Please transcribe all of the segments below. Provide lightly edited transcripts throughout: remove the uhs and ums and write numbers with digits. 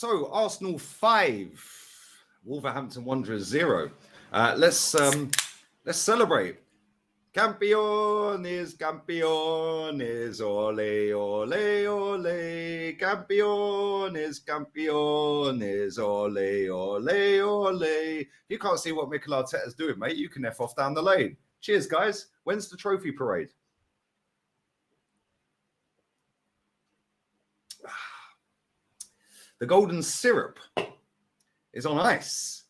So Arsenal 5, Wolverhampton Wanderers 0. Let's celebrate. Campeones, campeones, ole, ole, ole. Campeones, campeones, ole, ole, ole. If you can't see what Mikel Arteta's doing, mate, you can F off down the lane. Cheers, guys. When's the trophy parade? The golden syrup is on ice.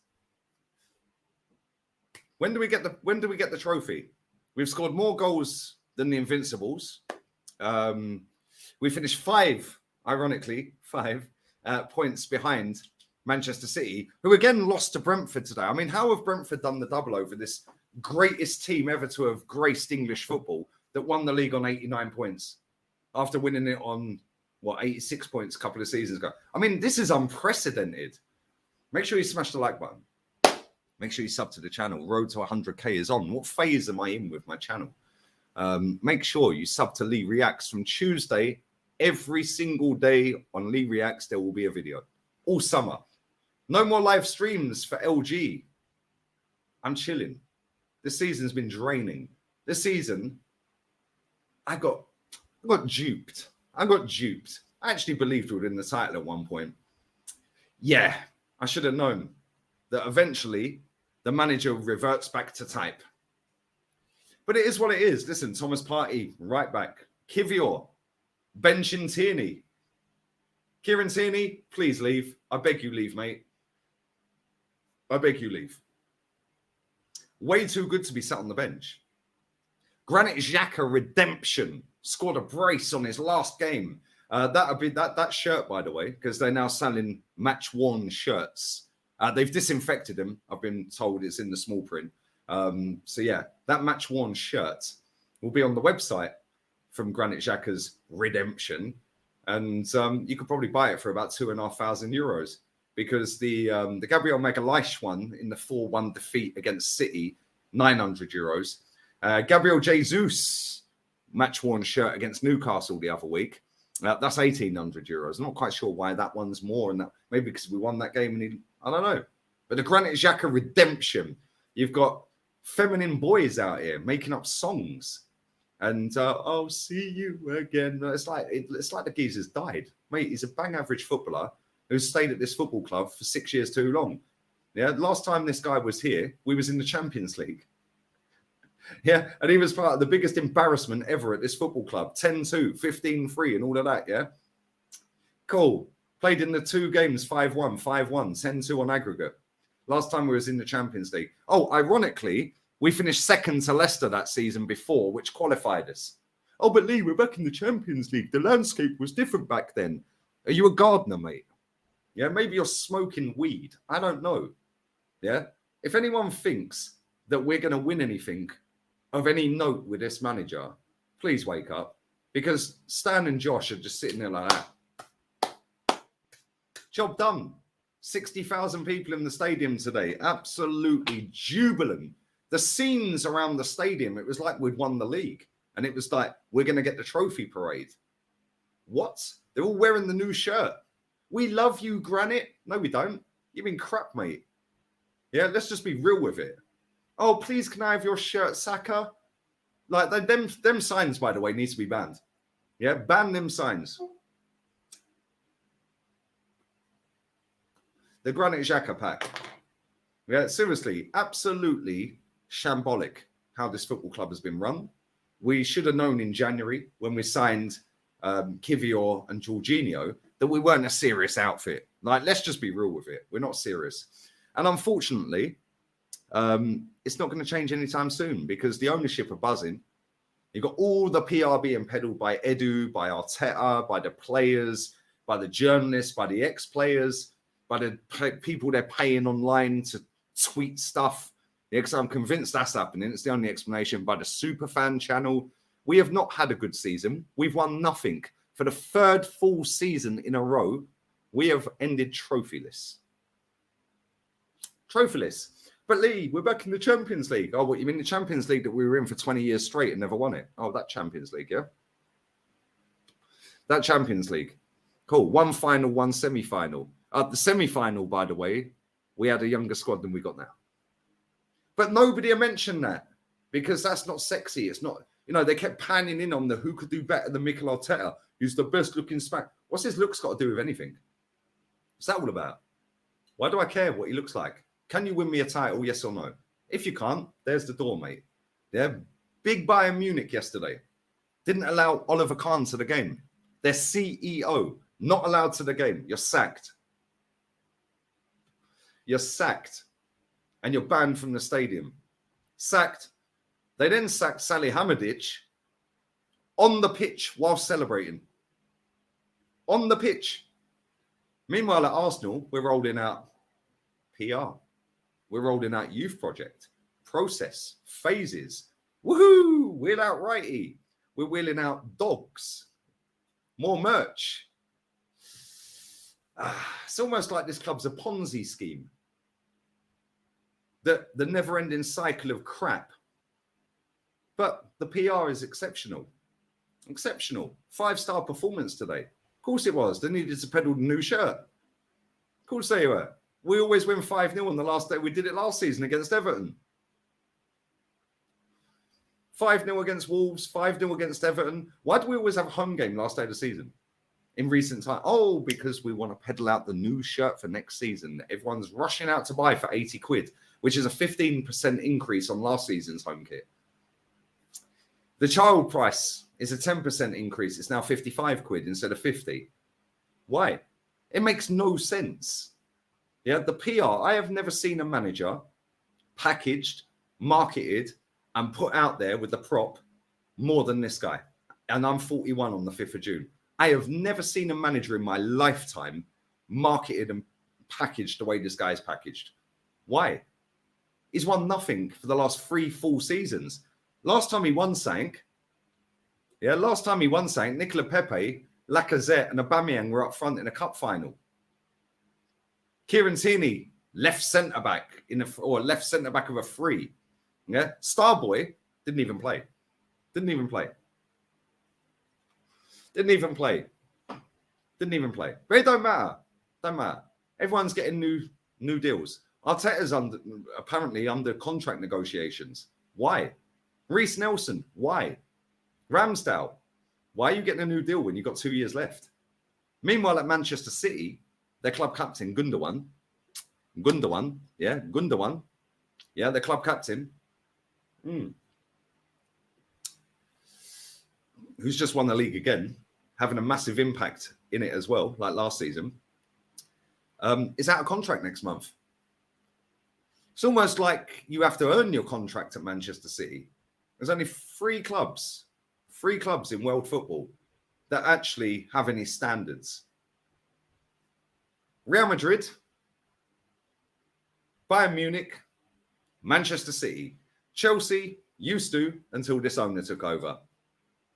When do we get the trophy? We've scored more goals than the Invincibles. We finished five points behind Manchester City, who again lost to Brentford today. I mean, how have Brentford done the double over this greatest team ever to have graced English football that won the league on 89 points after winning it on, 86 points a couple of seasons ago? I mean, this is unprecedented. Make sure you smash the like button. Make sure you sub to the channel. Road to 100k is on. What phase am I in with my channel? Make sure you sub to Lee Reacts from Tuesday. Every single day on Lee Reacts, there will be a video. All summer. No more live streams for LG. I'm chilling. This season's been draining. This season, I got duped. I actually believed we were in the title at one point. Yeah, I should have known that eventually the manager reverts back to type. But it is what it is. Listen, Thomas Partey, right back. Kivior, benching Tierney. Kieran Tierney, please leave. I beg you leave, mate. I beg you leave. Way too good to be sat on the bench. Granit Xhaka redemption. Scored a brace on his last game. That would be that shirt, by the way, because they're now selling match-worn shirts. They've disinfected them. I've been told it's in the small print. So yeah, that match-worn shirt will be on the website from Granit Xhaka's redemption, and you could probably buy it for about €2,500 because the Gabriel Magalhaes one in the 4-1 defeat against City, €900. Gabriel Jesus match-worn shirt against Newcastle the other week. That's €1,800. I'm not quite sure why that one's more, and that maybe because we won that game and I don't know. But the Granit Xhaka redemption, you've got feminine boys out here making up songs, and I'll see you again. It's like the geezer's died, mate. He's a bang average footballer who's stayed at this football club for 6 years too long. Yeah, last time this guy was here, we was in the Champions League. Yeah, and he was part of the biggest embarrassment ever at this football club. 10-2, 15-3 and all of that, yeah? Cool. Played in the 2 games, 5-1, 5-1, 10-2 on aggregate. Last time we was in the Champions League. Oh, ironically, we finished second to Leicester that season before, which qualified us. Oh, but Lee, we're back in the Champions League. The landscape was different back then. Are you a gardener, mate? Yeah, maybe you're smoking weed. I don't know. Yeah? If anyone thinks that we're going to win anything of any note with this manager, please wake up, because Stan and Josh are just sitting there like that. Job done. 60,000 people in the stadium today. Absolutely jubilant. The scenes around the stadium, it was like we'd won the league. And it was like, we're going to get the trophy parade. What? They're all wearing the new shirt. We love you, Granit. No, we don't. You've been crap, mate. Yeah, let's just be real with it. Oh, please, can I have your shirt, Saka? Like, them signs, by the way, need to be banned. Yeah, ban them signs. The Granit Xhaka pack. Yeah, seriously, absolutely shambolic how this football club has been run. We should have known in January when we signed Kivior and Jorginho that we weren't a serious outfit. Like, let's just be real with it. We're not serious. And unfortunately, it's not going to change anytime soon because the ownership are buzzing. You've got all the PR being peddled by Edu, by Arteta, by the players, by the journalists, by the ex-players, by the people they're paying online to tweet stuff. Yeah, because I'm convinced that's happening. It's the only explanation. By the Superfan channel. We have not had a good season. We've won nothing. For the 3rd full season in a row, we have ended trophyless. Trophyless. But Lee, we're back in the Champions League. Oh, what, you mean the Champions League that we were in for 20 years straight and never won it? Oh, that Champions League, yeah? That Champions League. Cool. 1 final, 1 semi-final. The semi-final, by the way, we had a younger squad than we got now. But nobody mentioned that because that's not sexy. It's not, they kept panning in on the who could do better than Mikel Arteta, who's the best looking Spaniard. What's his looks got to do with anything? What's that all about? Why do I care what he looks like? Can you win me a title, yes or no? If you can't, there's the door, mate. Yeah, big Bayern Munich yesterday. Didn't allow Oliver Kahn to the game. Their CEO, not allowed to the game. You're sacked. You're sacked. And you're banned from the stadium. Sacked. They then sacked Salihamidzic on the pitch while celebrating. On the pitch. Meanwhile, at Arsenal, we're rolling out PR. We're rolling out youth project, process, phases. Woohoo! Wheel out righty. We're wheeling out dogs. More merch. It's almost like this club's a Ponzi scheme. The never-ending cycle of crap. But the PR is exceptional. Exceptional. 5-star performance today. Of course it was. They needed to peddle the new shirt. Of course they were. We always win 5-0 on the last day. We did it last season against Everton. 5-0 against Wolves, 5-0 against Everton. Why do we always have a home game last day of the season in recent time? Oh, because we want to peddle out the new shirt for next season. Everyone's rushing out to buy for 80 quid, which is a 15% increase on last season's home kit. The child price is a 10% increase. It's now 55 quid instead of 50. Why? It makes no sense. Yeah, the PR, I have never seen a manager packaged, marketed, and put out there with the prop more than this guy. And I'm 41 on the 5th of June. I have never seen a manager in my lifetime marketed and packaged the way this guy is packaged. Why? He's won nothing for the last 3 full seasons. Last time he won something, Nicola Pepe, Lacazette, and Aubameyang were up front in a cup final. Kieran Tierney, left centre back left centre back of a free. Yeah, Starboy didn't even play. Didn't even play. But it don't matter. Everyone's getting new deals. Arteta's apparently under contract negotiations. Why? Reece Nelson. Why? Ramsdale. Why are you getting a new deal when you've got 2 years left? Meanwhile, at Manchester City, their club captain, Gundogan, their club captain, who's just won the league again, having a massive impact in it as well, like last season, is out of contract next month. It's almost like you have to earn your contract at Manchester City. There's only three clubs in world football that actually have any standards. Real Madrid, Bayern Munich, Manchester City. Chelsea used to until this owner took over.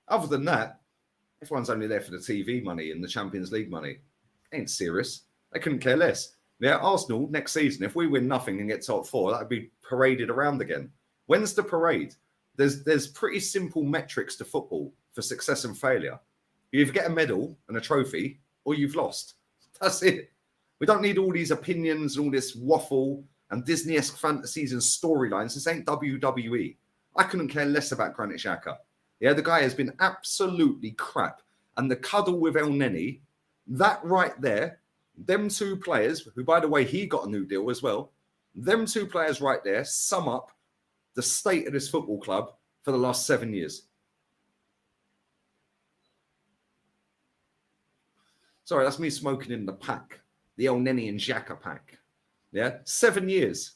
Other than that, everyone's only there for the TV money and the Champions League money. Ain't serious. They couldn't care less. Yeah, Arsenal next season, if we win nothing and get top 4, that would be paraded around again. When's the parade? There's pretty simple metrics to football for success and failure. You either get a medal and a trophy or you've lost. That's it. We don't need all these opinions and all this waffle and Disney-esque fantasies and storylines. This ain't WWE. I couldn't care less about Granit Xhaka. Yeah, the guy has been absolutely crap. And the cuddle with El Neni, that right there, them two players, who, by the way, he got a new deal as well, them two players right there sum up the state of this football club for the last 7 years. Sorry, that's me smoking in the pack. The El Neni and Xhaka pack. Yeah, 7 years.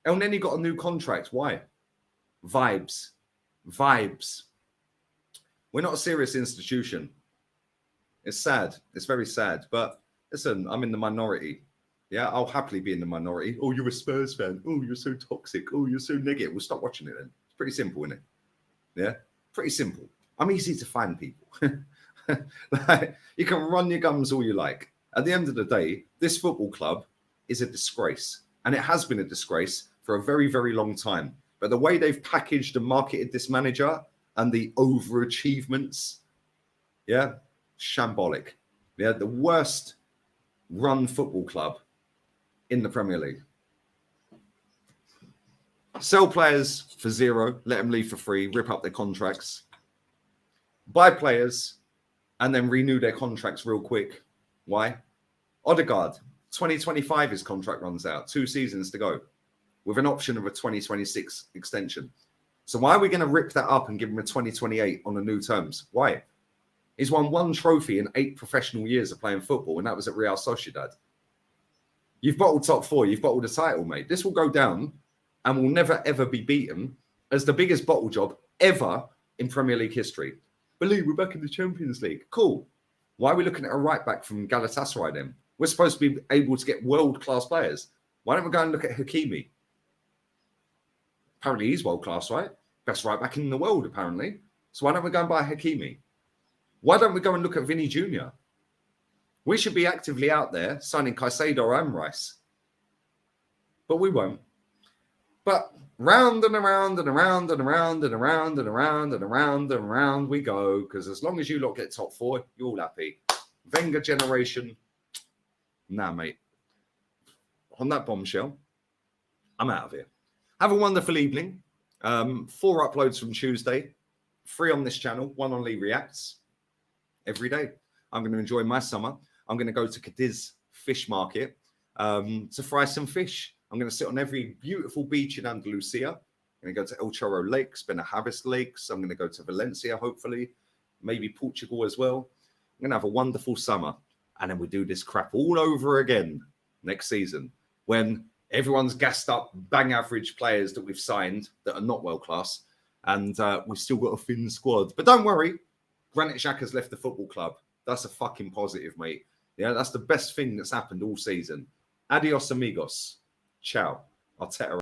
El Neni got a new contract. Why? Vibes. We're not a serious institution. It's sad. It's very sad. But listen, I'm in the minority. Yeah, I'll happily be in the minority. Oh, you're a Spurs fan. Oh, you're so toxic. Oh, you're so negative. We'll stop watching it then. It's pretty simple, isn't it? Yeah, pretty simple. I'm easy to find people. Like, you can run your gums all you like. At the end of the day, this football club is a disgrace. And it has been a disgrace for a very, very long time. But the way they've packaged and marketed this manager and the overachievements, yeah, shambolic. Yeah, the worst run football club in the Premier League. Sell players for zero, let them leave for free, rip up their contracts. Buy players and then renew their contracts real quick. Why? Odegaard, 2025 his contract runs out, 2 seasons to go, with an option of a 2026 extension. So why are we going to rip that up and give him a 2028 on the new terms? Why? He's won 1 trophy in 8 professional years of playing football, and that was at Real Sociedad. You've bottled top 4, you've bottled a title, mate. This will go down and will never, ever be beaten as the biggest bottle job ever in Premier League history. Believe we're back in the Champions League. Cool. Why are we looking at a right back from Galatasaray then? We're supposed to be able to get world-class players. Why don't we go and look at Hakimi? Apparently he's world-class, right? Best right back in the world, apparently. So why don't we go and buy Hakimi? Why don't we go and look at Vinny Jr.? We should be actively out there signing Caicedo and Rice. But we won't. But round and around and around and around and around and around and around and around we go. Because as long as you lot get top 4, you're all happy. Wenger generation. Nah, mate. On that bombshell, I'm out of here. Have a wonderful evening. 4 uploads from Tuesday. 3 on this channel. 1 on Lee Reacts. Every day. I'm going to enjoy my summer. I'm going to go to Cadiz Fish Market to fry some fish. I'm going to sit on every beautiful beach in Andalusia. I'm going to go to El Chorro Lakes, Benahabis Lakes. I'm going to go to Valencia, hopefully. Maybe Portugal as well. I'm going to have a wonderful summer. And then we do this crap all over again next season when everyone's gassed up, bang average players that we've signed that are not world class. And we've still got a thin squad. But don't worry. Granit Xhaka's left the football club. That's a fucking positive, mate. Yeah, that's the best thing that's happened all season. Adios, amigos. Ciao. Arteta.